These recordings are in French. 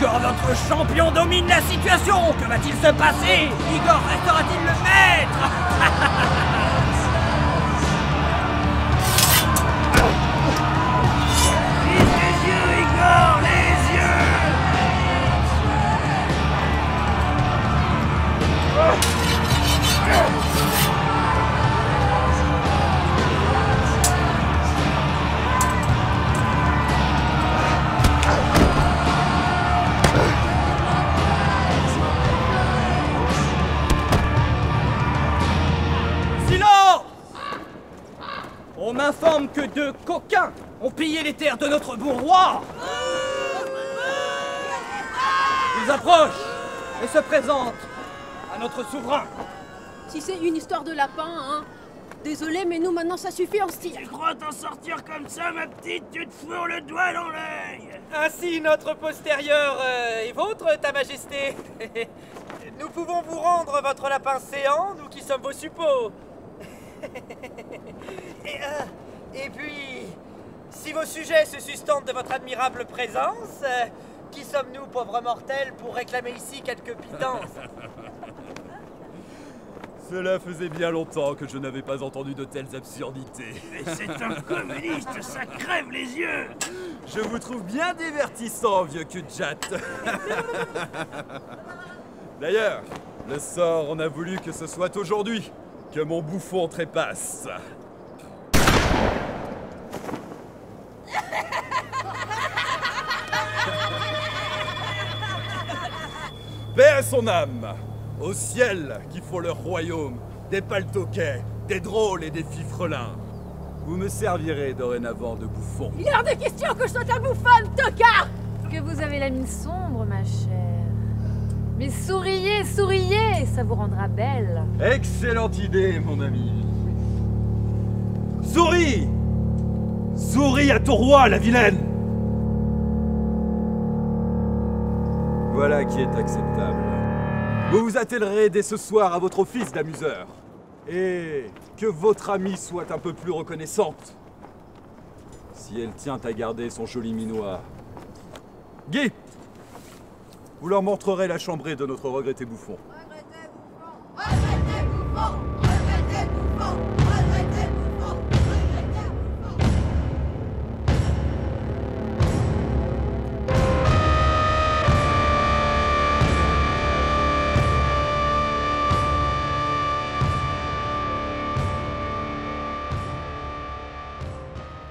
Quand votre champion domine la situation, que va-t-il se passer? Igor restera-t-il le maître? Vise les yeux, Igor, les yeux! On m'informe que deux coquins ont pillé les terres de notre bon roi. Ils approchent et se présentent à notre souverain. Si c'est une histoire de lapin, hein. Désolé, mais nous maintenant ça suffit en style. Tu crois t'en sortir comme ça, ma petite? Tu te fourres le doigt dans l'œil. Ainsi notre postérieur est vôtre, ta majesté. Nous pouvons vous rendre votre lapin séant, nous qui sommes vos suppôts. Et puis, si vos sujets se sustentent de votre admirable présence, qui sommes-nous, pauvres mortels, pour réclamer ici quelques pittances? Cela faisait bien longtemps que je n'avais pas entendu de telles absurdités. Mais c'est un communiste, ça crève les yeux. Je vous trouve bien divertissant, vieux cul-de-jatte. D'ailleurs, le sort en a voulu que ce soit aujourd'hui que mon bouffon trépasse. Paix à son âme! Au ciel qui font leur royaume, des paltoquets, des drôles et des fifrelins. Vous me servirez dorénavant de bouffon. Il est hors de question que je sois ta bouffonne, tocard! Que vous avez la mine sombre, ma chère. Mais souriez, souriez, ça vous rendra belle. Excellente idée, mon ami. Souris! Souris à ton roi, la vilaine! Voilà qui est acceptable. Vous vous attellerez dès ce soir à votre office d'amuseur. Et que votre amie soit un peu plus reconnaissante. Si elle tient à garder son joli minois. Guy! Vous leur montrerez la chambrée de notre regretté bouffon. Regretté bouffon! Regretté bouffon! Regretté bouffon! Regretté bouffon! Regretté bouffon!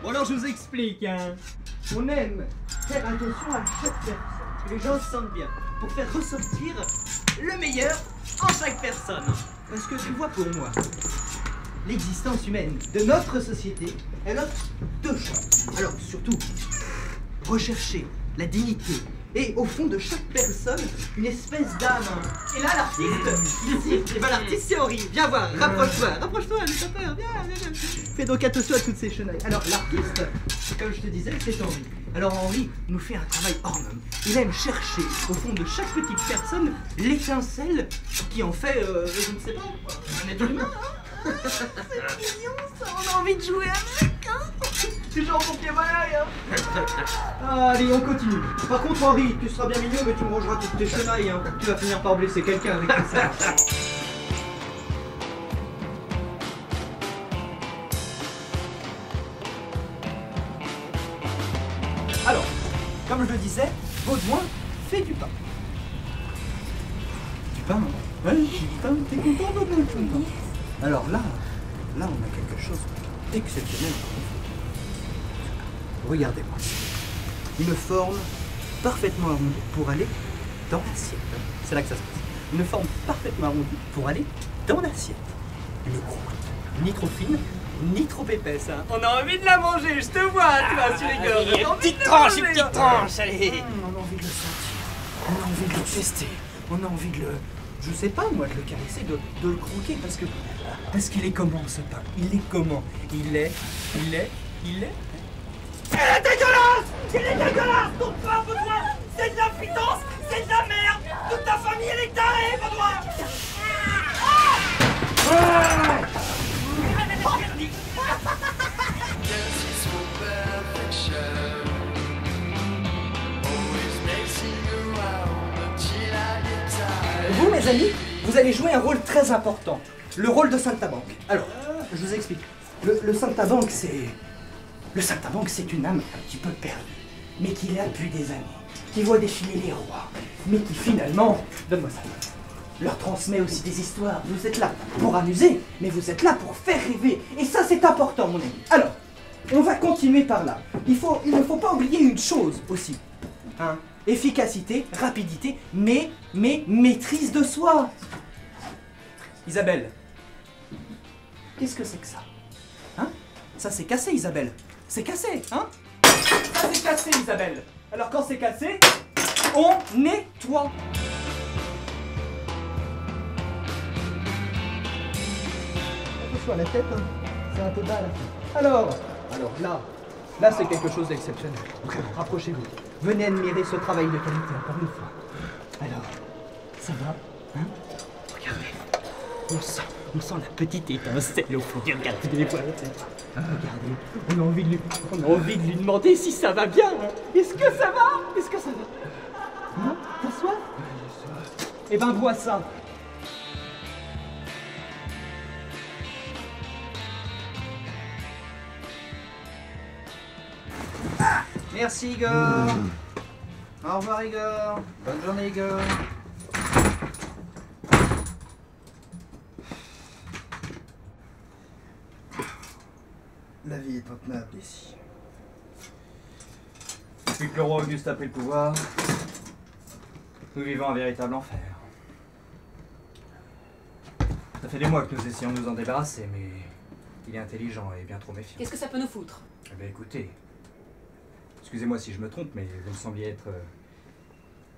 Bon alors je vous explique, hein. On aime faire attention à chaque personne, que les gens se sentent bien, pour faire ressortir le meilleur en chaque personne. Parce que tu vois, pour moi, l'existence humaine de notre société, elle offre deux choses. Alors surtout, rechercher la dignité et au fond de chaque personne, une espèce d'âme. Et là, l'artiste, ici, et ben l'artiste c'est Henri. Viens voir, rapproche-toi, n'aie pas peur, viens. Fais donc attention à toutes ces chenailles. Alors l'artiste, comme je te disais, c'est Henri. Alors Henri nous fait un travail hors norme. Il aime chercher au fond de chaque petite personne l'étincelle qui en fait, je ne sais pas, un être humain. Hein. C'est mignon ça, on a envie de jouer avec, hein. C'est genre Pokémon, hein. Allez, on continue. Par contre Henri, tu seras bien mignon, mais tu me rangeras toutes tes chenailles, hein. Tu vas finir par blesser quelqu'un avec ça. Alors, comme je le disais, Baudouin fait du pain. Du pain? Ouais, du pain, t'es content, Baudouin? Alors là, on a quelque chose d'exceptionnel. Regardez-moi. Une forme parfaitement arrondie pour aller dans l'assiette. C'est là que ça se passe. Une forme parfaitement arrondie pour aller dans l'assiette. Une croûte, ni trop fine, ni trop épaisse. Hein. On a envie de la manger, je te vois, tu vois, sur les gorges. Une petite tranche, allez. On a envie de le sentir, on a envie de le tester, on a envie de le... Je sais pas moi, de le caresser, de le croquer, parce qu'il est comment ce pain? Il est comment? Il est... Il est dégueulasse! Il est dégueulasse! Ton pain, Baudouin! C'est de la pitance! C'est de la merde! Toute ta famille, elle est tarée, Baudouin! Always makes you chers amis, vous allez jouer un rôle très important. Le rôle de saltimbanque. Alors, je vous explique. Le saltimbanque, c'est... Le saltimbanque, c'est une âme un petit peu perdue, mais qui est là depuis des années, qui voit défiler les rois, mais qui finalement, donne-moi ça, leur transmet aussi des histoires. Vous êtes là pour amuser, mais vous êtes là pour faire rêver. Et ça, c'est important, mon ami. Alors, on va continuer par là. Il ne faut pas oublier une chose aussi. Hein? Efficacité, rapidité, mais maîtrise de soi. Isabelle, qu'est-ce que c'est que ça? Hein? Ça, c'est cassé, Isabelle. C'est cassé, hein? Ça, c'est cassé, Isabelle. Alors, quand c'est cassé, on nettoie. Attention à la tête, hein. C'est un peu bas là. Alors là c'est quelque chose d'exceptionnel. Rapprochez-vous. Venez admirer ce travail de qualité encore une fois. Alors, ça va, hein? Regardez. On sent la petite étincelle au fond. Regardez, voilà. Regardez, on a envie de lui demander si ça va bien. Hein. Est-ce que ça va? Hein? T'as soif? Eh ben, bois ça. Merci Igor. Au revoir Igor. Bonne journée Igor. La vie est intenable ici. Depuis que le roi Auguste a pris le pouvoir, nous vivons un véritable enfer. Ça fait des mois que nous essayons de nous en débarrasser, mais il est intelligent et bien trop méfiant. Qu'est-ce que ça peut nous foutre? Eh bien écoutez, excusez-moi si je me trompe, mais vous me sembliez être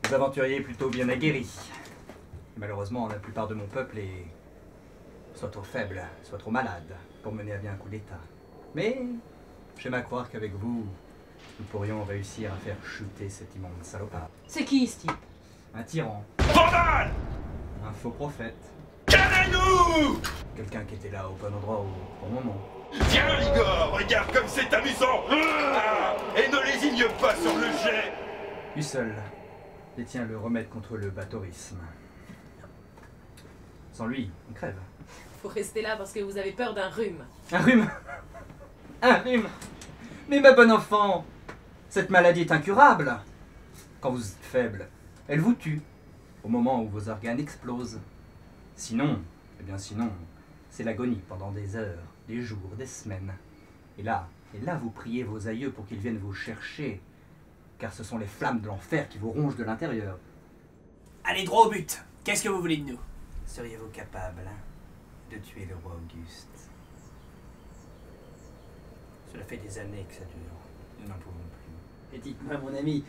des aventuriers plutôt bien aguerris. Et malheureusement, la plupart de mon peuple est soit trop faible, soit trop malade pour mener à bien un coup d'État. Mais j'aime à croire qu'avec vous, nous pourrions réussir à faire chuter cet immonde salopard. C'est qui ce type? Un tyran. Vandale! Un faux prophète. Calmez-nous! Quelqu'un qui était là au bon endroit au bon moment. Tiens, Igor, regarde comme c'est amusant! Et ne lésigne pas sur le jet! Lui seul détient le remède contre le bathaurisme. Sans lui, on crève. Faut rester là parce que vous avez peur d'un rhume. Un rhume? Un rhume? Mais ma bonne enfant, cette maladie est incurable. Quand vous êtes faible, elle vous tue au moment où vos organes explosent. Sinon, eh bien sinon, c'est l'agonie pendant des heures, des jours, des semaines. Et là, vous priez vos aïeux pour qu'ils viennent vous chercher, car ce sont les flammes de l'enfer qui vous rongent de l'intérieur. Allez droit au but. Qu'est-ce que vous voulez de nous? Seriez-vous capable de tuer le roi Auguste? Cela fait des années que ça dure. Nous n'en pouvons plus. Et dites-moi, mon ami,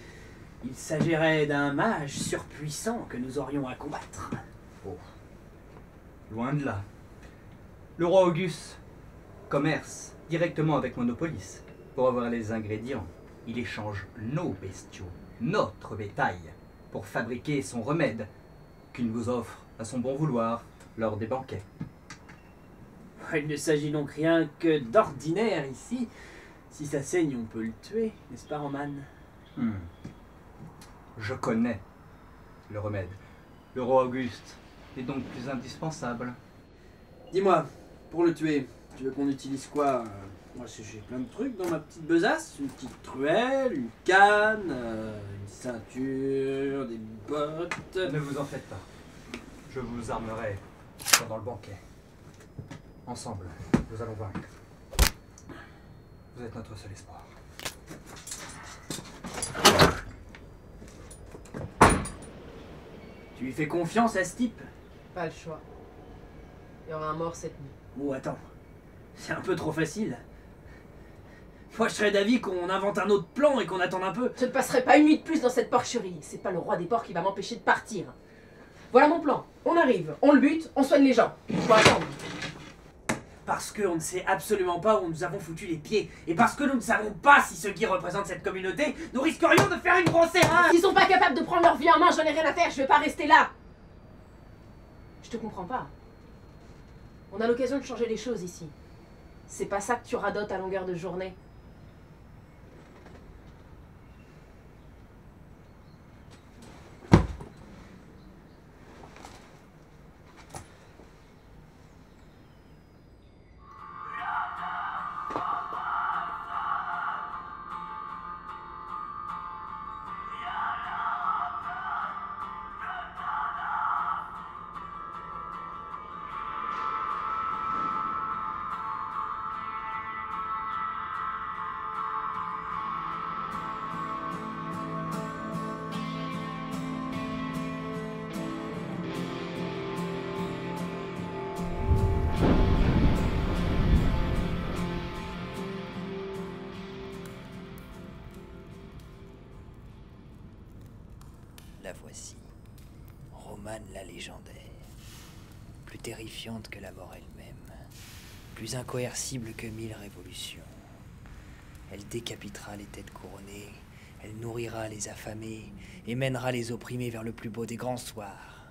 il s'agirait d'un mage surpuissant que nous aurions à combattre. Oh. Loin de là. Le roi Auguste commerce directement avec Monopolis pour avoir les ingrédients. Il échange nos bestiaux, notre bétail, pour fabriquer son remède qu'il nous offre à son bon vouloir lors des banquets. Il ne s'agit donc rien que d'ordinaire ici. Si ça saigne, on peut le tuer, n'est-ce pas, Roman? Je connais le remède. Le roi Auguste est donc plus indispensable. Dis-moi, pour le tuer, tu veux qu'on utilise quoi? Moi, j'ai plein de trucs dans ma petite besace. Une petite truelle, une canne, une ceinture, des bottes... Ne vous en faites pas. Je vous armerai pendant le banquet. Ensemble, nous allons vaincre. Vous êtes notre seul espoir. Tu lui fais confiance à ce type? Pas le choix. Il y aura un mort cette nuit. Oh, attends. C'est un peu trop facile. Moi, je serais d'avis qu'on invente un autre plan et qu'on attende un peu. Je ne passerai pas une nuit de plus dans cette porcherie. C'est pas le roi des porcs qui va m'empêcher de partir. Voilà mon plan. On arrive, on le bute, on soigne les gens. Faut attendre. Parce qu'on ne sait absolument pas où nous avons foutu les pieds. Et parce que nous ne savons pas si ceux qui représentent cette communauté, nous risquerions de faire une grosse erreur. S'ils sont pas capables de prendre leur vie en main, j'en ai rien à faire, je vais pas rester là. Je te comprends pas. On a l'occasion de changer les choses ici. C'est pas ça que tu radotes à longueur de journée. La voici. Romane la légendaire. Plus terrifiante que la mort elle-même. Plus incoercible que 1000 révolutions. Elle décapitera les têtes couronnées. Elle nourrira les affamés et mènera les opprimés vers le plus beau des grands soirs.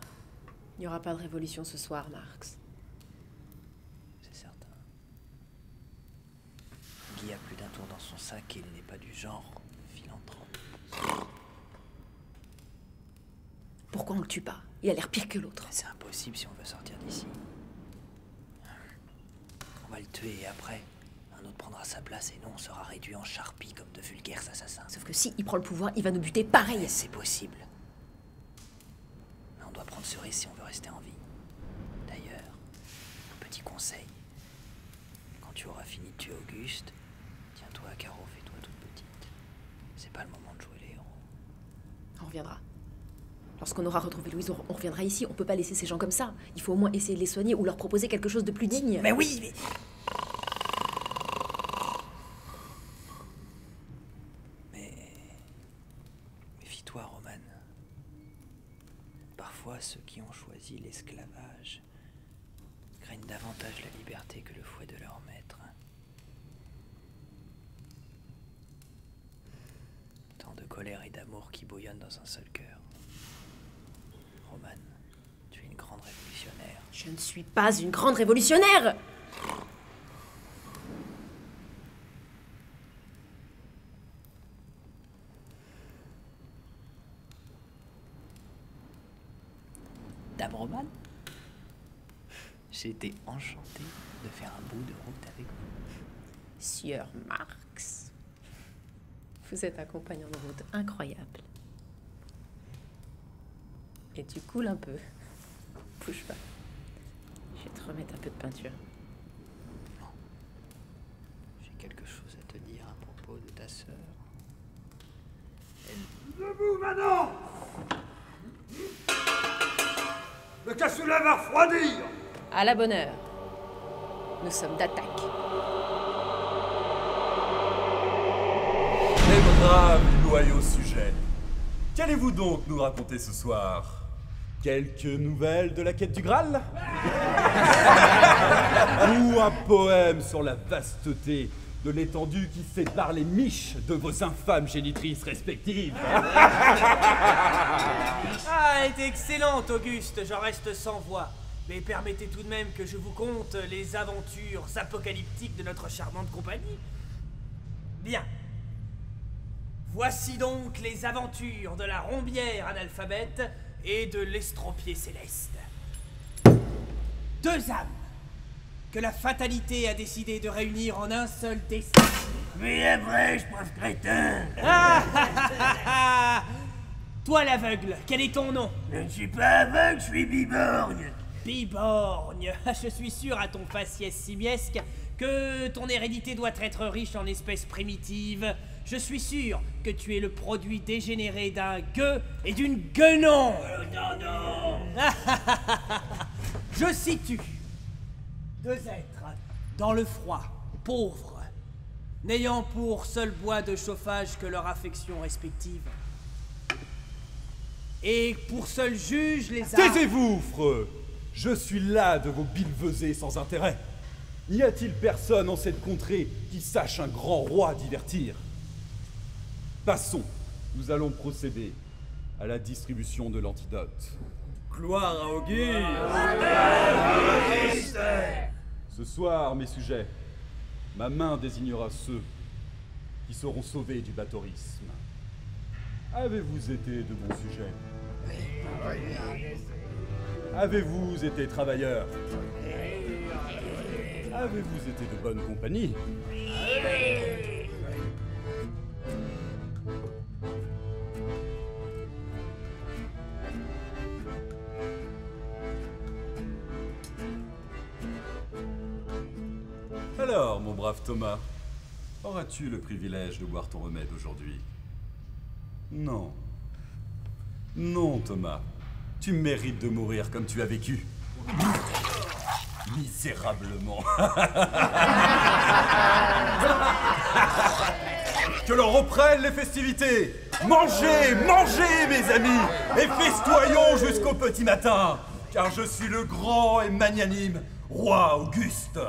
Il n'y aura pas de révolution ce soir, Marx. C'est certain. Guy a plus d'un tour dans son sac et il n'est pas du genre philanthrope. Pourquoi on le tue pas? Il a l'air pire que l'autre. C'est impossible si on veut sortir d'ici. On va le tuer et après, un autre prendra sa place et nous on sera réduits en charpie comme de vulgaires assassins. Sauf que si il prend le pouvoir, il va nous buter pareil. C'est possible. Mais on doit prendre ce risque si on veut rester en vie. D'ailleurs, un petit conseil. Quand tu auras fini de tuer Auguste, tiens-toi à carreau, fais-toi toute petite. C'est pas le moment de jouer les héros. On reviendra. Lorsqu'on aura retrouvé Louise, on reviendra ici. On peut pas laisser ces gens comme ça. Il faut au moins essayer de les soigner ou leur proposer quelque chose de plus digne. Mais oui, mais... Méfie-toi, Romane. Parfois, ceux qui ont choisi l'esclavage craignent davantage la liberté que le fouet de leur maître. Tant de colère et d'amour qui bouillonnent dans un seul cœur. Romane, tu es une grande révolutionnaire. Je ne suis pas une grande révolutionnaire! Dame Romane, j'ai été enchanté de faire un bout de route avec vous. Sieur Marx, vous êtes un compagnon de route incroyable. Et tu coules un peu. Bouge pas. Je vais te remettre un peu de peinture. Non. J'ai quelque chose à te dire à propos de ta sœur. Debout maintenant! Le cassoulet va refroidir! À la bonne heure. Nous sommes d'attaque. Mes braves et loyaux sujets, qu'allez-vous donc nous raconter ce soir? Quelques nouvelles de la quête du Graal? Ou un poème sur la vasteté de l'étendue qui sépare les miches de vos infâmes génitrices respectives? Ah, elle était excellente, Auguste, j'en reste sans voix. Mais permettez tout de même que je vous conte les aventures apocalyptiques de notre charmante compagnie. Bien. Voici donc les aventures de la rombière analphabète et de l'estropié céleste. Deux âmes que la fatalité a décidé de réunir en un seul destin. Mais après, je pauvre crétin! Toi l'aveugle, quel est ton nom? Je ne suis pas aveugle, je suis biborgne! Biborgne, je suis sûr à ton faciès simiesque que ton hérédité doit être riche en espèces primitives. Je suis sûr que tu es le produit dégénéré d'un gueux et d'une guenon. Non. Je situe deux êtres dans le froid, pauvres, n'ayant pour seul bois de chauffage que leur affection respective. Et pour seul juge les armes... Taisez-vous, freux! Je suis là de vos billevesées sans intérêt. N'y a-t-il personne en cette contrée qui sache un grand roi divertir? Passons, nous allons procéder à la distribution de l'antidote. Gloire à Auguste! Ce soir, mes sujets, ma main désignera ceux qui seront sauvés du bathaurisme. Avez-vous été de bons sujets? Avez-vous été travailleurs? Avez-vous été de bonne compagnie? Alors, mon brave Thomas, auras-tu le privilège de boire ton remède aujourd'hui? Non. Non, Thomas. Tu mérites de mourir comme tu as vécu. Misérablement. Que l'on reprenne les festivités! Mangez, mangez, mes amis, et festoyons jusqu'au petit matin, car je suis le grand et magnanime roi Auguste.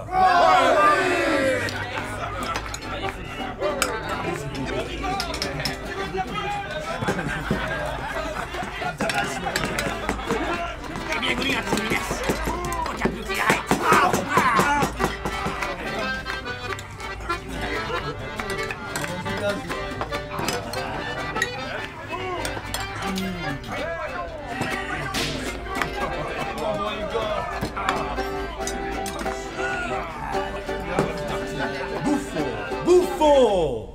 Bouffon!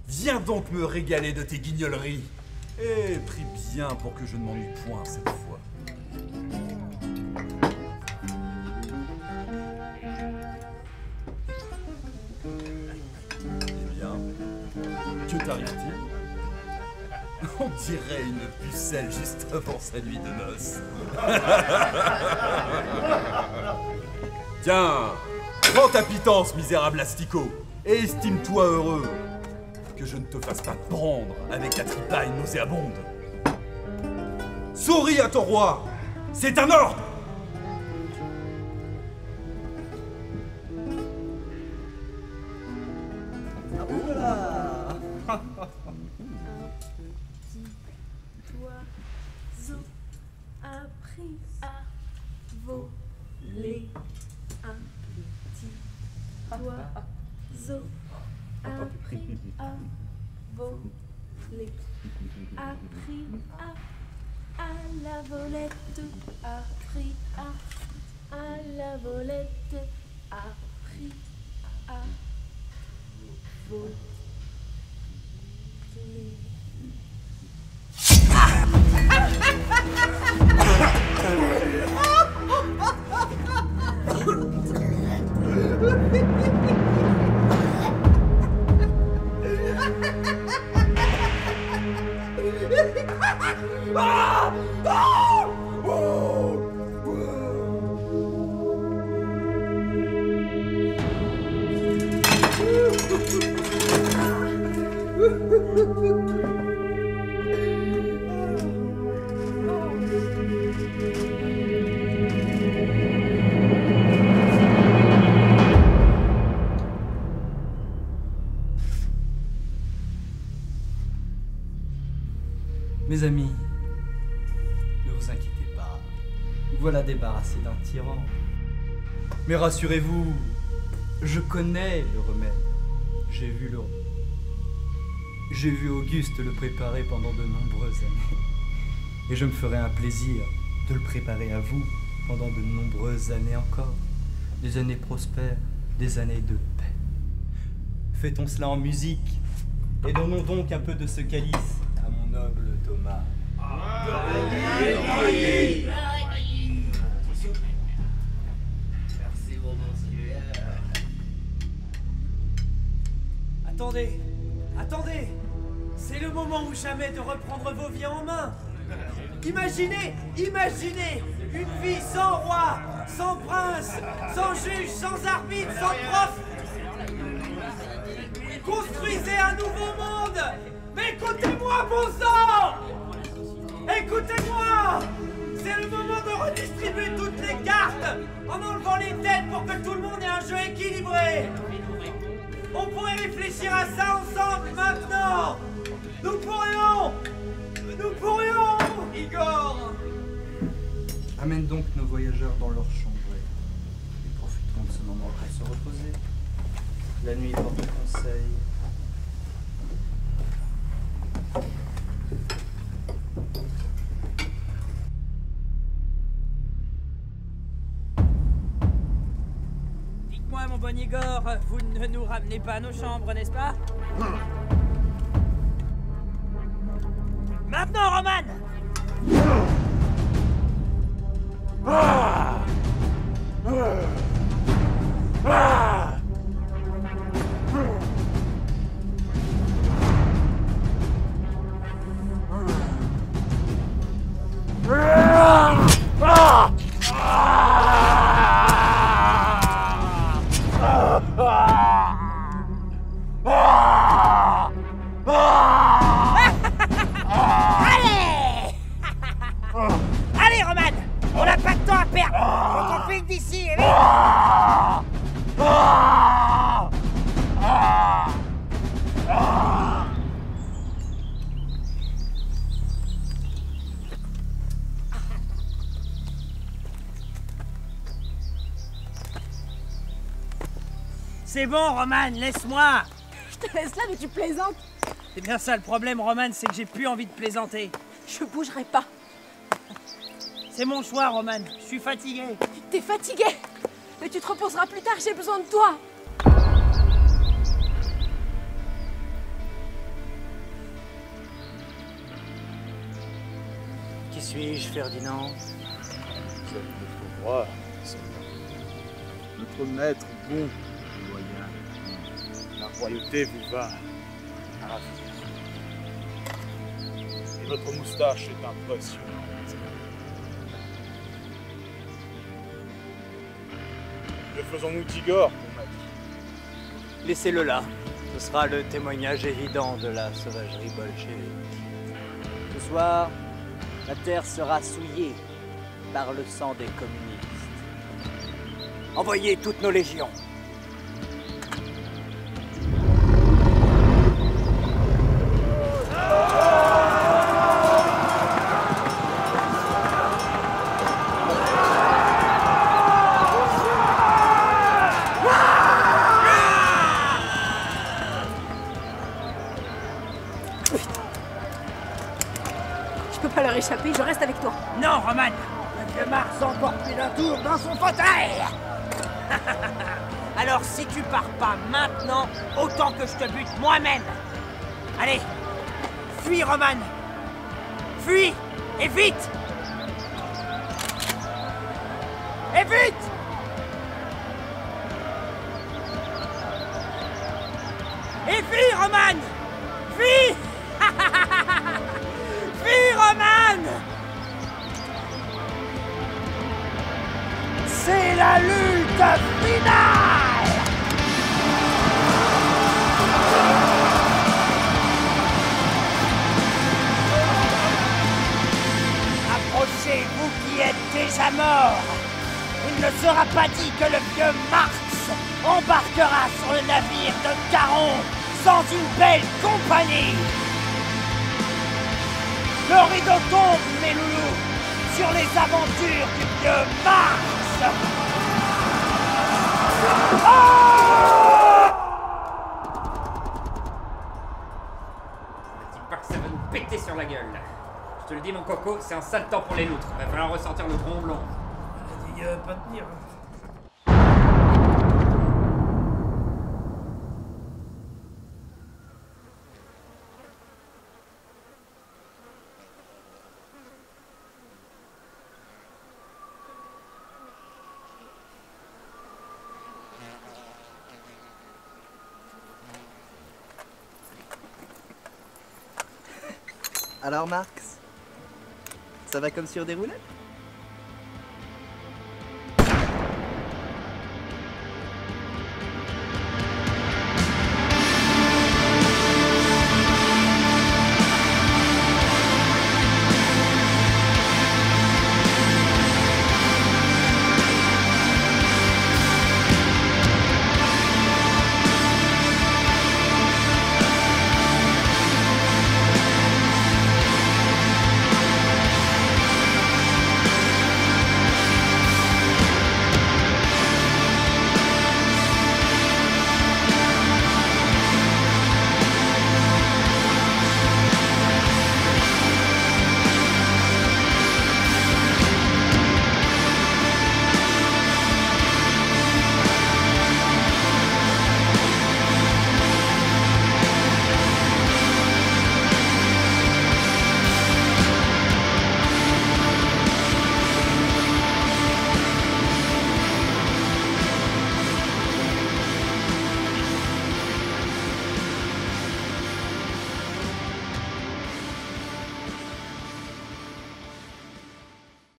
Viens donc me régaler de tes guignoleries. Et prie bien pour que je ne m'ennuie point cette fois. Eh bien, que t'arrive-t-il? On dirait une pucelle juste avant sa nuit de noces. Tiens, prends ta pitance, misérable asticot, et estime-toi heureux que je ne te fasse pas prendre avec ta tripaille nauséabonde. Souris à ton roi, c'est un ordre. Oiseau appris à voler, un petit oiseau appris à voler, appris à la volette, appris à la volette, appris à voler. Mes amis, ne vous inquiétez pas, voilà débarrassé d'un tyran. Mais rassurez-vous, je connais le remède. J'ai vu Auguste le préparer pendant de nombreuses années. Et je me ferai un plaisir de le préparer à vous pendant de nombreuses années encore. Des années prospères, des années de paix. Fêtons cela en musique et donnons donc un peu de ce calice à mon noble Thomas. Merci mon monsieur. Attendez, attendez! C'est le moment ou jamais de reprendre vos vies en main! Imaginez une vie sans roi, sans prince, sans juge, sans arbitre, sans prof! Construisez un nouveau monde! Mais écoutez-moi, bon sang! Écoutez-moi! C'est le moment de redistribuer toutes les cartes en enlevant les têtes pour que tout le monde ait un jeu équilibré! On pourrait réfléchir à ça ensemble maintenant! Nous pourrions! Igor! Amène donc nos voyageurs dans leur chambre. Ils profiteront de ce moment pour se reposer. La nuit porte conseil. Dites-moi, mon bon Igor, vous ne nous ramenez pas à nos chambres, n'est-ce pas? Maintenant, Roman! C'est bon, Roman, laisse-moi. Je te laisse là, mais tu plaisantes. C'est bien ça le problème, Roman, c'est que j'ai plus envie de plaisanter. Je bougerai pas. C'est mon choix, Roman. Je suis fatigué. T'es fatigué. Mais tu te reposeras plus tard, j'ai besoin de toi. Qui suis-je, Ferdinand? Vous êtes notre roi, Seigneur. Notre maître bon et loyal. La royauté vous va à ravir. Et votre moustache est impressionnante. Que faisons-nous d'Igor, mon maître? Laissez-le là. Ce sera le témoignage évident de la sauvagerie bolchevique. Ce soir, la terre sera souillée par le sang des communistes. Envoyez toutes nos légions. Je peux pas leur échapper, je reste avec toi. Non, Roman. Le vieux Mars a encore plus d'un tour dans son fauteuil. Alors si tu pars pas maintenant, autant que je te bute moi-même. Allez, fuis, Roman. Fuis, et vite. Et vite. Et fuis, Roman. Fuis. Fuis, Roman. C'est la lutte finale. Approchez, vous qui êtes déjà morts. Il ne sera pas dit que le vieux Marx embarquera sur le navire de Caron sans une belle compagnie. Le rideau tombe, mes loulous, sur les aventures du vieux Marx. Dis pas que ça va nous péter sur la gueule. Je te le dis, mon coco, c'est un sale temps pour les loutres. Va falloir ressortir le tromblon. Pas tenir. Alors Marx, ça va comme sur des roulettes?